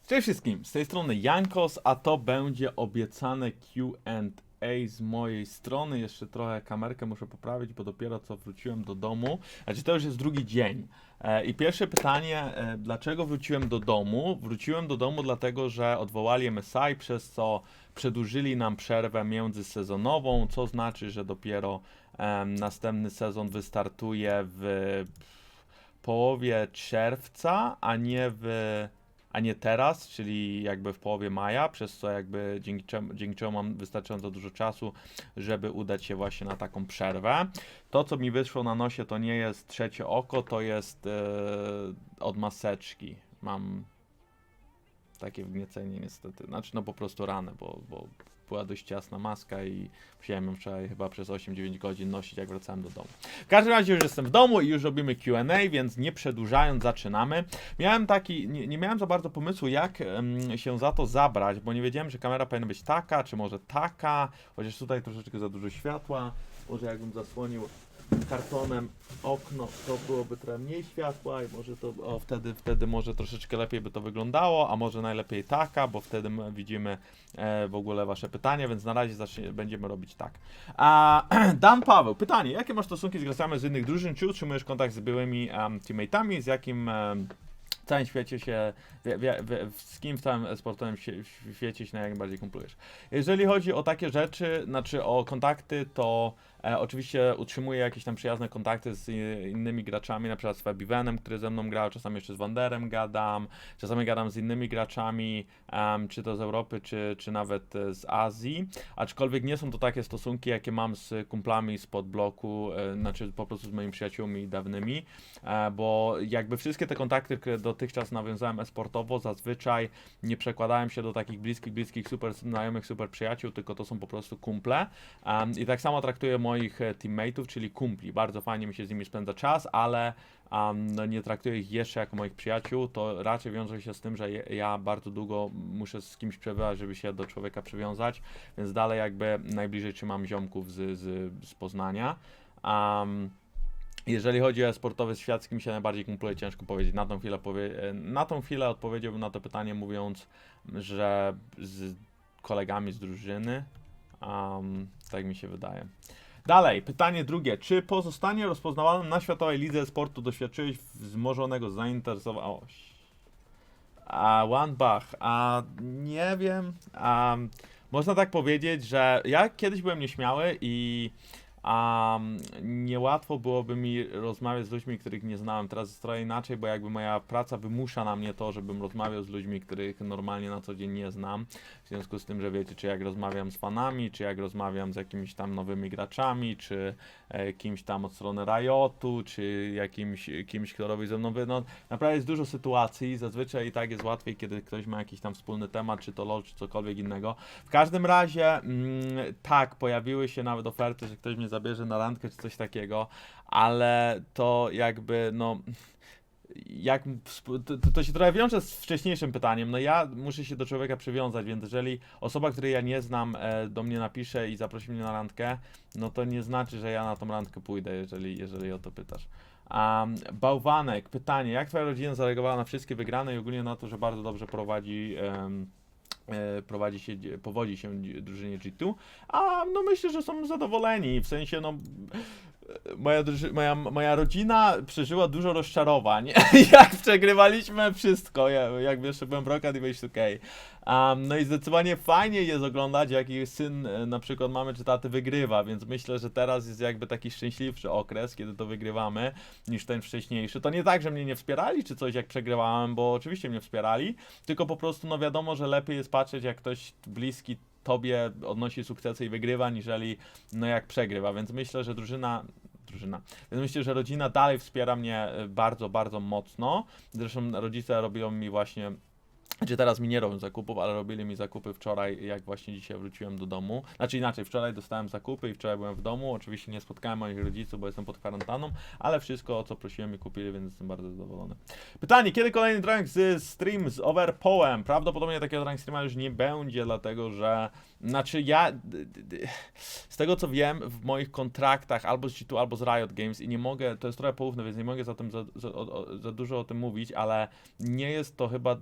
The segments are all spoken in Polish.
Cześć wszystkim, z tej strony Jankos, a to będzie obiecane Q&A z mojej strony. Jeszcze trochę kamerkę muszę poprawić, bo dopiero co wróciłem do domu. Znaczy to już jest drugi dzień. I pierwsze pytanie, dlaczego wróciłem do domu? Wróciłem do domu dlatego, że odwołali MSI, przez co przedłużyli nam przerwę międzysezonową, co znaczy, że dopiero następny sezon wystartuje w połowie czerwca, a nie teraz, czyli jakby w połowie maja, przez co jakby dzięki czemu mam wystarczająco dużo czasu, żeby udać się właśnie na taką przerwę. To, co mi wyszło na nosie, to nie jest trzecie oko, to jest od maseczki. Mam takie wgniecenie niestety, znaczy no po prostu ranę, bo była dość ciasna maska i musiałem ją wczoraj chyba przez 8-9 godzin nosić, jak wracałem do domu. W każdym razie już jestem w domu i już robimy Q&A, więc nie przedłużając zaczynamy. Miałem taki, nie miałem za bardzo pomysłu, jak się za to zabrać, bo nie wiedziałem, że kamera powinna być taka, czy może taka, chociaż tutaj troszeczkę za dużo światła, może jakbym zasłonił kartonem okno, to byłoby trochę mniej światła i może to, wtedy może troszeczkę lepiej by to wyglądało, a może najlepiej taka, bo wtedy widzimy w ogóle wasze pytania, więc na razie będziemy robić tak. Dan Paweł, pytanie, jakie masz stosunki z graczami z innych drużyn, czy utrzymujesz kontakt z byłymi teammate'ami, z jakim w całym świecie się, z kim w całym sportowym świecie się najbardziej kumplujesz? Jeżeli chodzi o takie rzeczy, znaczy o kontakty, to oczywiście utrzymuję jakieś tam przyjazne kontakty z innymi graczami, na przykład z Fabivenem, który ze mną grał, czasami jeszcze z Wanderem gadam, czasami gadam z innymi graczami, czy to z Europy, czy nawet z Azji, aczkolwiek nie są to takie stosunki, jakie mam z kumplami spod bloku, znaczy po prostu z moimi przyjaciółmi dawnymi, bo jakby wszystkie te kontakty, które dotychczas nawiązałem esportowo, zazwyczaj nie przekładałem się do takich bliskich, super znajomych, super przyjaciół, tylko to są po prostu kumple. I tak samo traktuję moich teammateów, czyli kumpli. Bardzo fajnie mi się z nimi spędza czas, ale no nie traktuję ich jeszcze jako moich przyjaciół. To raczej wiąże się z tym, że ja bardzo długo muszę z kimś przebywać, żeby się do człowieka przywiązać, więc dalej jakby najbliżej trzymam ziomków z Poznania. Jeżeli chodzi o sportowy świat, z kim się najbardziej kumpluje, ciężko powiedzieć. Na tą chwilę odpowiedziałbym na to pytanie, mówiąc, że z kolegami z drużyny. Tak mi się wydaje. Dalej, pytanie drugie. Czy po zostaniu rozpoznawalnym na Światowej Lidze Sportu doświadczyłeś wzmożonego zainteresowania? One Bach. Nie wiem. Można tak powiedzieć, że ja kiedyś byłem nieśmiały i niełatwo byłoby mi rozmawiać z ludźmi, których nie znałem. Teraz jest trochę inaczej, bo jakby moja praca wymusza na mnie to, żebym rozmawiał z ludźmi, których normalnie na co dzień nie znam. W związku z tym, że wiecie, czy jak rozmawiam z fanami, czy jak rozmawiam z jakimiś tam nowymi graczami, czy kimś tam od strony Riotu, czy kimś, kto robi ze mną no naprawdę jest dużo sytuacji. Zazwyczaj i tak jest łatwiej, kiedy ktoś ma jakiś tam wspólny temat, czy to LoL, czy cokolwiek innego. W każdym razie tak, pojawiły się nawet oferty, że ktoś mnie zabierze na randkę czy coś takiego, ale to jakby no to się trochę wiąże z wcześniejszym pytaniem. No ja muszę się do człowieka przywiązać, więc jeżeli osoba, której ja nie znam, do mnie napisze i zaprosi mnie na randkę, no to nie znaczy, że ja na tą randkę pójdę, jeżeli o to pytasz. Bałwanek, pytanie, jak twoja rodzina zareagowała na wszystkie wygrane i ogólnie na to, że bardzo dobrze powodzi się drużynie G2, no myślę, że są zadowoleni, w sensie no moja rodzina przeżyła dużo rozczarowań, jak przegrywaliśmy wszystko, jak jeszcze byłem brokat i wejść okej. No i zdecydowanie fajnie jest oglądać, jaki syn na przykład mamy czy taty wygrywa, więc myślę, że teraz jest jakby taki szczęśliwszy okres, kiedy to wygrywamy, niż ten wcześniejszy. To nie tak, że mnie nie wspierali czy coś jak przegrywałem, bo oczywiście mnie wspierali, tylko po prostu no wiadomo, że lepiej jest patrzeć, jak ktoś bliski tobie odnosi sukcesy i wygrywa, niżeli no jak przegrywa, więc myślę, że więc myślę, że rodzina dalej wspiera mnie bardzo, bardzo mocno. Zresztą rodzice robią mi właśnie, czy teraz mi nie robią zakupów, ale robili mi zakupy wczoraj, jak właśnie dzisiaj wróciłem do domu. Znaczy inaczej, wczoraj dostałem zakupy i wczoraj byłem w domu. Oczywiście nie spotkałem moich rodziców, bo jestem pod kwarantanną, ale wszystko, o co prosiłem, mi kupili, więc jestem bardzo zadowolony. Pytanie, kiedy kolejny drank z stream z Overpołem? Prawdopodobnie takiego drank streama już nie będzie, dlatego że Znaczy z tego co wiem, w moich kontraktach albo z G2, albo z Riot Games i nie mogę, to jest trochę poufne, więc nie mogę za dużo o tym mówić, ale nie jest to chyba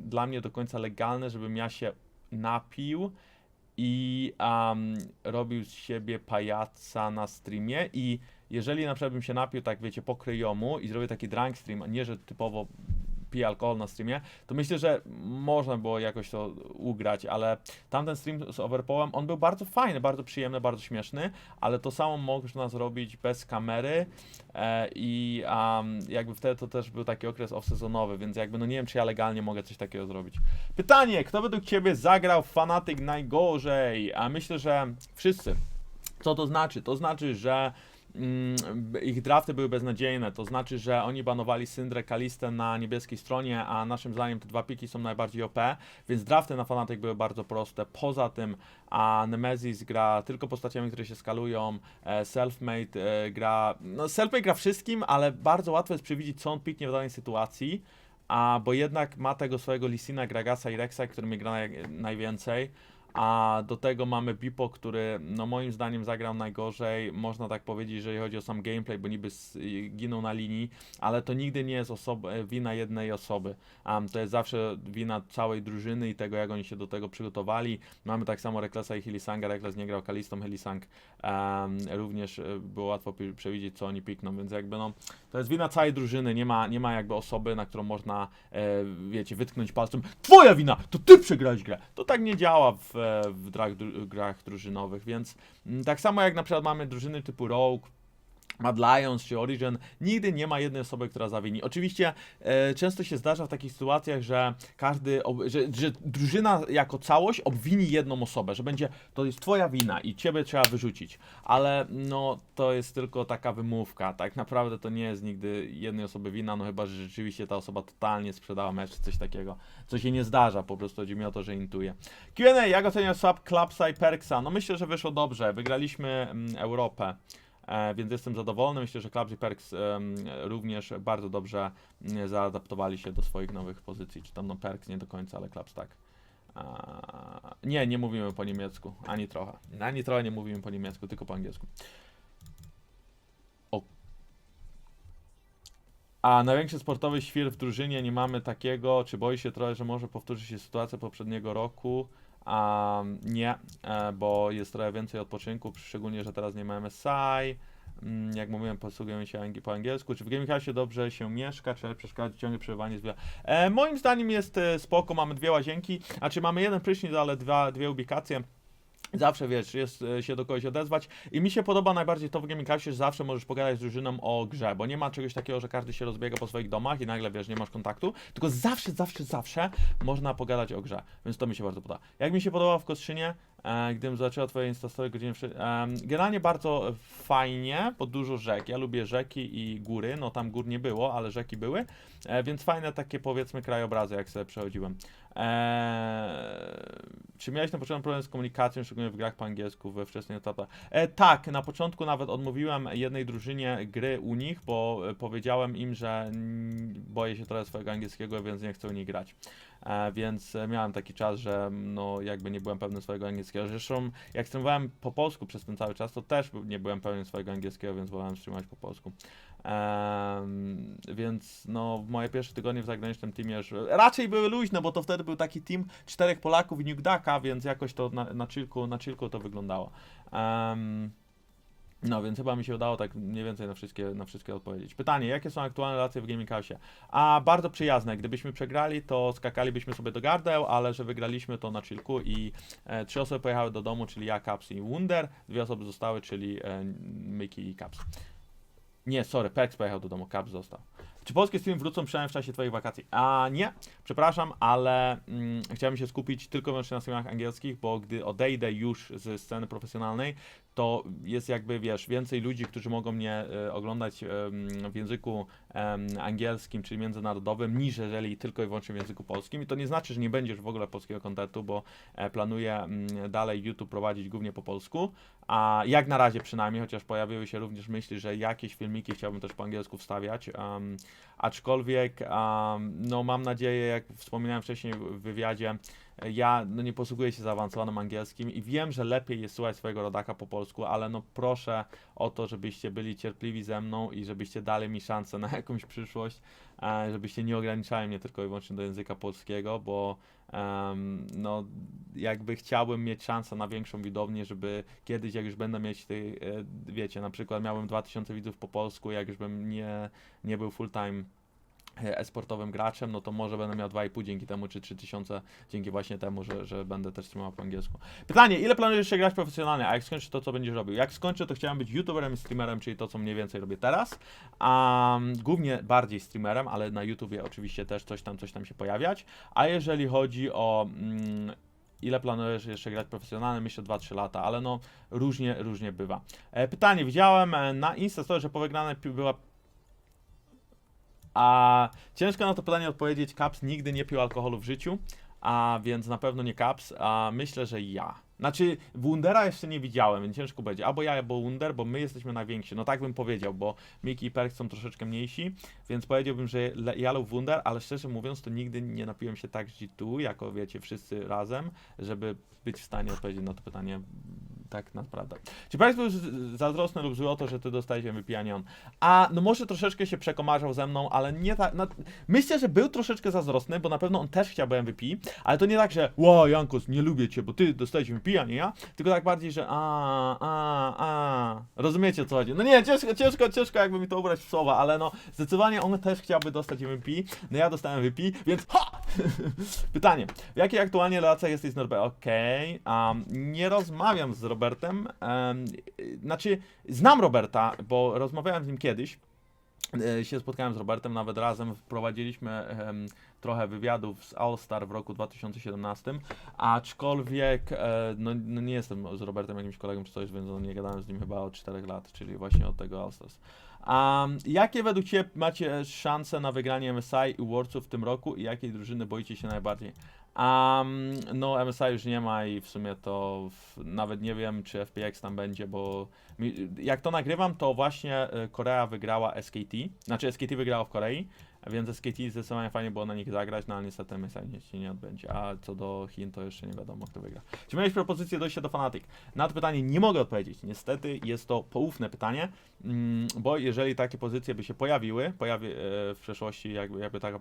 dla mnie do końca legalne, żebym ja się napił i robił z siebie pajaca na streamie i jeżeli na przykład bym się napił, tak wiecie, po kryjomu i zrobię taki drunk stream, a nie, że typowo piję alkohol na streamie, to myślę, że można było jakoś to ugrać, ale tamten stream z Overpołem, on był bardzo fajny, bardzo przyjemny, bardzo śmieszny, ale to samo można zrobić bez kamery i jakby wtedy to też był taki okres off-sezonowy, więc jakby no nie wiem, czy ja legalnie mogę coś takiego zrobić. Pytanie, kto według Ciebie zagrał w Fnatic najgorzej? A myślę, że wszyscy. Co to znaczy? To znaczy, że ich drafty były beznadziejne, to znaczy, że oni banowali Syndrę, Kalistę na niebieskiej stronie, a naszym zdaniem te dwa piki są najbardziej OP, więc drafty na Fnatic były bardzo proste. Poza tym, Nemesis gra tylko postaciami, które się skalują, Selfmade gra, no Selfmade gra wszystkim, ale bardzo łatwo jest przewidzieć, co on piknie w danej sytuacji, bo jednak ma tego swojego Lissina, Gragasa i Rexa, którymi gra najwięcej. A do tego mamy Bipo, który no moim zdaniem zagrał najgorzej, można tak powiedzieć, jeżeli chodzi o sam gameplay, bo niby ginął na linii, ale to nigdy nie jest wina jednej osoby. To jest zawsze wina całej drużyny i tego, jak oni się do tego przygotowali. Mamy tak samo Recklessa i Hylissanga, Reckless nie grał Kalistą, Hylissang również było łatwo przewidzieć, co oni pikną, więc jakby no, to jest wina całej drużyny, nie ma jakby osoby, na którą można, wiecie, wytknąć palcem, twoja wina, to ty przegrałeś grę. To tak nie działa w grach drużynowych, więc tak samo jak na przykład mamy drużyny typu Rogue, Mad Lions czy Origin, nigdy nie ma jednej osoby, która zawini. Oczywiście często się zdarza w takich sytuacjach, że że drużyna jako całość obwini jedną osobę, że to jest twoja wina i ciebie trzeba wyrzucić, ale no to jest tylko taka wymówka, tak naprawdę to nie jest nigdy jednej osoby wina, no chyba, że rzeczywiście ta osoba totalnie sprzedała mecz czy coś takiego, co się nie zdarza, po prostu chodzi mi o to, że intuje. Q&A, jak oceniasz swap Clubsa i Perksa? No myślę, że wyszło dobrze, wygraliśmy Europę. Więc jestem zadowolony. Myślę, że Clubs i Perks również bardzo dobrze zaadaptowali się do swoich nowych pozycji. Czy tam no Perks nie do końca, ale Clubs tak. Nie mówimy po niemiecku. Ani trochę. Ani trochę nie mówimy po niemiecku, tylko po angielsku. A największy sportowy świr w drużynie, nie mamy takiego. Czy boi się trochę, że może powtórzy się sytuacja poprzedniego roku? Nie, bo jest trochę więcej odpoczynku, szczególnie, że teraz nie ma MSI. Jak mówiłem, posługujemy się po angielsku. Czy w Gaming House'ie dobrze się mieszka, czy przeszkadza ciągle przebywanie z moim zdaniem jest spoko, mamy dwie łazienki, mamy jeden prysznic, ale dwie ubikacje. Zawsze wiesz, jest się do kogoś odezwać i mi się podoba najbardziej to w Gaming House'ie, że zawsze możesz pogadać z drużyną o grze, bo nie ma czegoś takiego, że każdy się rozbiega po swoich domach i nagle wiesz, nie masz kontaktu, tylko zawsze można pogadać o grze, więc to mi się bardzo podoba. Jak mi się podoba w Kostrzynie, gdybym zobaczyła twoje Instastory godziny generalnie bardzo fajnie, bo dużo rzek, ja lubię rzeki i góry, no tam gór nie było, ale rzeki były, więc fajne takie powiedzmy krajobrazy, jak sobie przechodziłem. Czy miałeś na początku problem z komunikacją, szczególnie w grach po angielsku we wczesnych etapach? Tak, na początku nawet odmówiłem jednej drużynie gry u nich, bo powiedziałem im, że boję się trochę swojego angielskiego, więc nie chcę u nich grać. Więc miałem taki czas, że no jakby nie byłem pewny swojego angielskiego. Zresztą jak streamowałem po polsku przez ten cały czas, to też nie byłem pewien swojego angielskiego, więc wolałem streamować po polsku. Więc no moje pierwsze tygodnie w zagranicznym teamie już raczej były luźne, bo to wtedy był taki team 4 Polaków i Nuke Ducka, więc jakoś to na chillku to wyglądało. No, więc chyba mi się udało tak mniej więcej na wszystkie odpowiedzieć. Pytanie, jakie są aktualne relacje w Gaming House'ie? Bardzo przyjazne. Gdybyśmy przegrali, to skakalibyśmy sobie do gardeł, ale że wygraliśmy, to na chillku i 3 osoby pojechały do domu, czyli ja, Caps i Wunder. 2 osoby zostały, czyli Mickey i Caps. Nie, sorry, Perks pojechał do domu, Caps został. Czy polskie streamy wrócą przynajmniej w czasie twoich wakacji? Nie, przepraszam, ale chciałem się skupić tylko i wyłącznie na streamach angielskich, bo gdy odejdę już ze sceny profesjonalnej, to jest jakby, wiesz, więcej ludzi, którzy mogą mnie oglądać w języku angielskim, czyli międzynarodowym, niż jeżeli tylko i wyłącznie w języku polskim. I to nie znaczy, że nie będziesz w ogóle polskiego kontentu, bo planuję dalej YouTube prowadzić głównie po polsku, a jak na razie przynajmniej, chociaż pojawiły się również myśli, że jakieś filmiki chciałbym też po angielsku wstawiać, aczkolwiek no mam nadzieję, jak wspominałem wcześniej w wywiadzie, ja no, nie posługuję się zaawansowanym angielskim i wiem, że lepiej jest słuchać swojego rodaka po polsku, ale no proszę o to, żebyście byli cierpliwi ze mną i żebyście dali mi szansę na jakąś przyszłość, żebyście nie ograniczali mnie tylko i wyłącznie do języka polskiego, bo no jakby chciałbym mieć szansę na większą widownię, żeby kiedyś, jak już będę mieć tej, wiecie, na przykład miałem 2000 widzów po polsku, jak już bym nie był full time e-sportowym graczem, no to może będę miał 2,5 dzięki temu, czy 3000 dzięki właśnie temu, że będę też streamował po angielsku. Pytanie, ile planujesz jeszcze grać profesjonalnie, a jak skończysz to, co będziesz robił? Jak skończę, to chciałem być youtuberem i streamerem, czyli to, co mniej więcej robię teraz, a głównie bardziej streamerem, ale na YouTubie oczywiście też coś tam się pojawiać, a jeżeli chodzi o ile planujesz jeszcze grać profesjonalnie? Myślę 2-3 lata, ale no różnie bywa. Pytanie, widziałem na Instastory, że po wygranej była. A ciężko na to pytanie odpowiedzieć. Caps nigdy nie pił alkoholu w życiu, a więc na pewno nie Caps, a myślę, że ja. Znaczy, Wundera jeszcze nie widziałem, więc ciężko będzie. Albo ja, albo Wunder, bo my jesteśmy najwięksi. No tak bym powiedział, bo Miki i Perk są troszeczkę mniejsi, więc powiedziałbym, że ja lub Wunder, ale szczerze mówiąc, to nigdy nie napiłem się tak z G2, jako wiecie, wszyscy razem, żeby być w stanie odpowiedzieć na to pytanie tak naprawdę. Czy Perk był zazdrosny lub zły o to, że ty dostałeś MVP, a nie on? A no może troszeczkę się przekomarzał ze mną, ale nie tak. No, myślę, że był troszeczkę zazdrosny, bo na pewno on też chciałby MVP, ale to nie tak, że wow, Jankos, nie lubię cię, bo ty dostałeś MVP, a nie ja, tylko tak bardziej, że rozumiecie, o co chodzi? No nie, ciężko jakby mi to ubrać w słowa, ale no zdecydowanie on też chciałby dostać MVP, no ja dostałem MVP, więc ha! Pytanie, w jakiej aktualnie relacjach jesteś z Norbertem? Okej, nie rozmawiam z Robertem, znaczy znam Roberta, bo rozmawiałem z nim kiedyś, się spotkałem z Robertem nawet razem, wprowadziliśmy trochę wywiadów z All Star w roku 2017, aczkolwiek no nie jestem z Robertem jakimś kolegą czy coś, więc nie gadałem z nim chyba od 4 lat, czyli właśnie od tego All Stars. Jakie według Ciebie macie szanse na wygranie MSI i Worldsów w tym roku i jakiej drużyny boicie się najbardziej? No MSI już nie ma i w sumie to nawet nie wiem, czy FPX tam będzie, bo jak to nagrywam, to właśnie Korea wygrała SKT, znaczy SKT wygrała w Korei, więc SKT zdecydowanie fajnie było na nich zagrać, no ale niestety MSI się nie odbędzie, a co do Chin to jeszcze nie wiadomo, kto wygra. Czy miałeś propozycję dojścia do Fnatic? Na to pytanie nie mogę odpowiedzieć, niestety jest to poufne pytanie, bo jeżeli takie pozycje by się pojawiły w przeszłości, jakby taka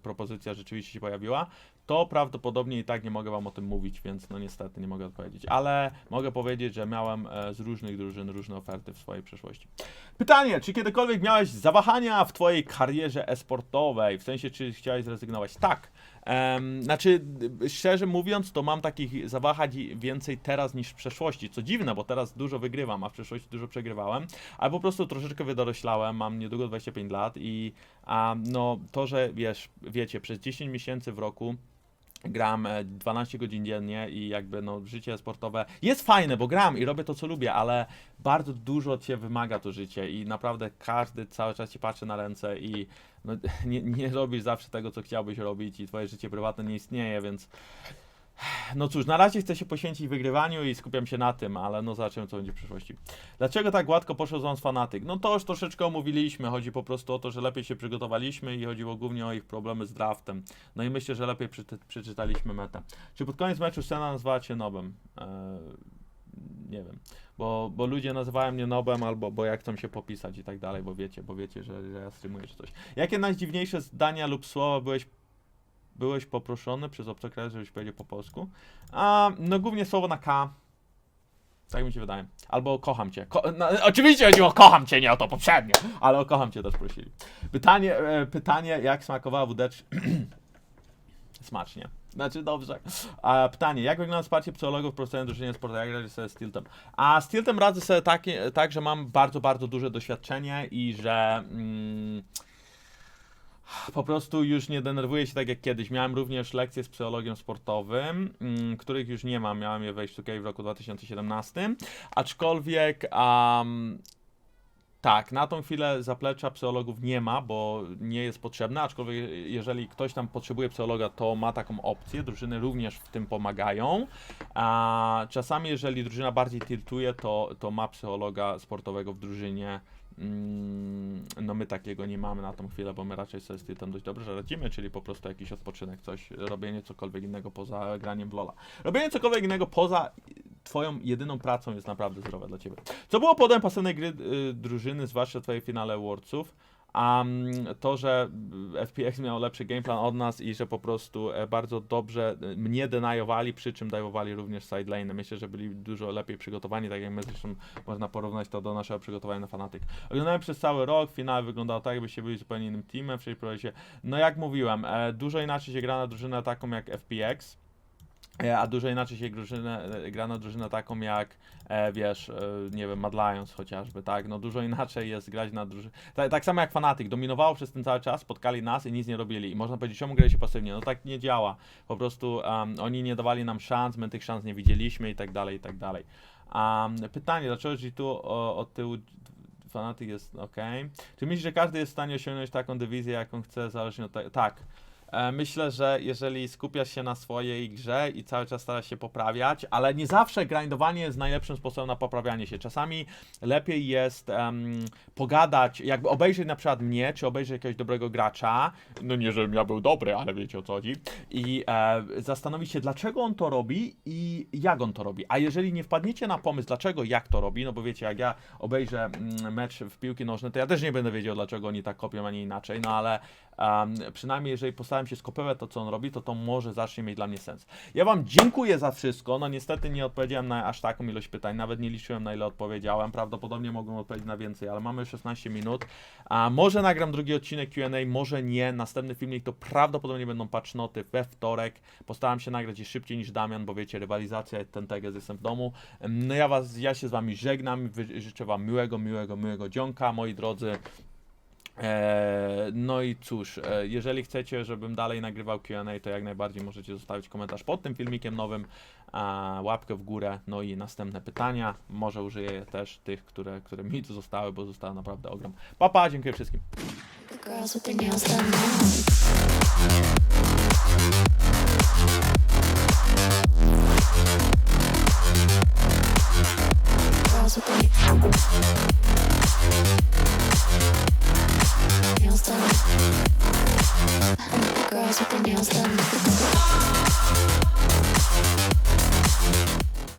propozycja rzeczywiście się pojawiła, to prawdopodobnie i tak nie mogę wam o tym mówić, więc no niestety nie mogę odpowiedzieć, ale mogę powiedzieć, że miałem z różnych drużyn różne oferty w swojej przeszłości. Pytanie, czy kiedykolwiek miałeś zawahania w twojej karierze e-sportowej, w sensie czy chciałeś zrezygnować? Tak. Znaczy, szczerze mówiąc, to mam takich zawahań więcej teraz niż w przeszłości, co dziwne, bo teraz dużo wygrywam, a w przeszłości dużo przegrywałem, ale po prostu troszeczkę wydoroślałem, mam niedługo 25 lat i no to, że wiecie, przez 10 miesięcy w roku gram 12 godzin dziennie i jakby no życie sportowe jest fajne, bo gram i robię to, co lubię, ale bardzo dużo cię wymaga to życie i naprawdę każdy cały czas ci patrzy na ręce i no, nie robisz zawsze tego, co chciałbyś robić i twoje życie prywatne nie istnieje, więc no cóż, na razie chcę się poświęcić wygrywaniu i skupiam się na tym, ale no zobaczymy, co będzie w przyszłości. Dlaczego tak gładko poszedł z Fnatic? No to już troszeczkę omówiliśmy, chodzi po prostu o to, że lepiej się przygotowaliśmy i chodziło głównie o ich problemy z draftem. No i myślę, że lepiej przeczytaliśmy metę. Czy pod koniec meczu scena nazwała cię nobem? Nie wiem, bo ludzie nazywają mnie nobem albo bo jak chcą się popisać i tak dalej, bo wiecie, że ja streamuję czy coś. Jakie najdziwniejsze zdania lub słowa byłeś poproszony przez obcokrajowców, żebyś powiedział po polsku? No głównie słowo na K. Tak mi się wydaje. Albo kocham cię. No, oczywiście chodziło o kocham cię, nie o to poprzednio, ale o kocham cię też prosili. Pytanie jak smakowała wódeczka? Smacznie. Znaczy dobrze. Pytanie, jak wygląda wsparcie psychologów w profesjonalnej drużynie sportu? Jak radzisz sobie z Tiltem? Z Tiltem radzę sobie tak, że mam bardzo duże doświadczenie i że po prostu już nie denerwuję się tak jak kiedyś. Miałem również lekcje z psychologiem sportowym, których już nie mam. Miałem je wejść w roku 2017. Aczkolwiek tak, na tą chwilę zaplecza psychologów nie ma, bo nie jest potrzebne, aczkolwiek jeżeli ktoś tam potrzebuje psychologa, to ma taką opcję, drużyny również w tym pomagają, a czasami jeżeli drużyna bardziej tiltuje, to ma psychologa sportowego w drużynie, no my takiego nie mamy na tą chwilę, bo my raczej sobie z tym dość dobrze radzimy, czyli po prostu jakiś odpoczynek, coś, robienie cokolwiek innego poza graniem w LoL'a. Robienie cokolwiek innego poza twoją jedyną pracą jest naprawdę zdrowe dla ciebie. Co było powodem pasywnej gry drużyny, zwłaszcza w twojej finale Worldsów? A to, że FPX miał lepszy gameplan od nas i że po prostu bardzo dobrze mnie denajowali, przy czym dajowali również sidelane. Myślę, że byli dużo lepiej przygotowani, tak jak my zresztą można porównać to do naszego przygotowania na Fnatic. Oglądałem przez cały rok, finał wyglądało tak, jakbyście byli zupełnie innym teamem, no jak mówiłem, dużo inaczej się gra na drużynę taką jak FPX. A dużo inaczej się gra na drużynę taką jak, wiesz, nie wiem, Mad Lions chociażby, tak? No dużo inaczej jest grać na drużynę. Tak samo jak Fnatic, dominowało przez ten cały czas, spotkali nas i nic nie robili. I można powiedzieć, czemu grali się pasywnie? No tak nie działa. Po prostu oni nie dawali nam szans, my tych szans nie widzieliśmy i tak dalej, i tak dalej. Pytanie, dlaczego G2 od tyłu Fnatic jest ok? Czy myślisz, że każdy jest w stanie osiągnąć taką dywizję, jaką chce, zależnie od tego? Tak. Myślę, że jeżeli skupiasz się na swojej grze i cały czas starasz się poprawiać, ale nie zawsze grindowanie jest najlepszym sposobem na poprawianie się. Czasami lepiej jest pogadać, jakby obejrzeć na przykład mnie, czy obejrzeć jakiegoś dobrego gracza, no nie, żebym ja był dobry, ale wiecie o co chodzi, i zastanowić się, dlaczego on to robi i jak on to robi. A jeżeli nie wpadniecie na pomysł, dlaczego, jak to robi, no bo wiecie, jak ja obejrzę mecz w piłki nożne, to ja też nie będę wiedział, dlaczego oni tak kopią, a nie inaczej, no ale przynajmniej jeżeli postaram się skopiować to, co on robi, to może zacznie mieć dla mnie sens. Ja wam dziękuję za wszystko, no niestety nie odpowiedziałem na aż taką ilość pytań, nawet nie liczyłem, na ile odpowiedziałem, prawdopodobnie mogłem odpowiedzieć na więcej, ale mamy 16 minut, może nagram drugi odcinek Q&A, może nie, następny filmik to prawdopodobnie będą patch noty we wtorek, postaram się nagrać je szybciej niż Damian, bo wiecie, rywalizacja, ten teges, jestem w domu, no ja się z wami żegnam, życzę wam miłego dzionka, moi drodzy. No i cóż, jeżeli chcecie, żebym dalej nagrywał Q&A, to jak najbardziej możecie zostawić komentarz pod tym filmikiem nowym, łapkę w górę, no i następne pytania, może użyję też tych, które mi tu zostały, bo zostało naprawdę ogrom. Pa, dziękuję wszystkim. Girls with their nails done girls with their nails done.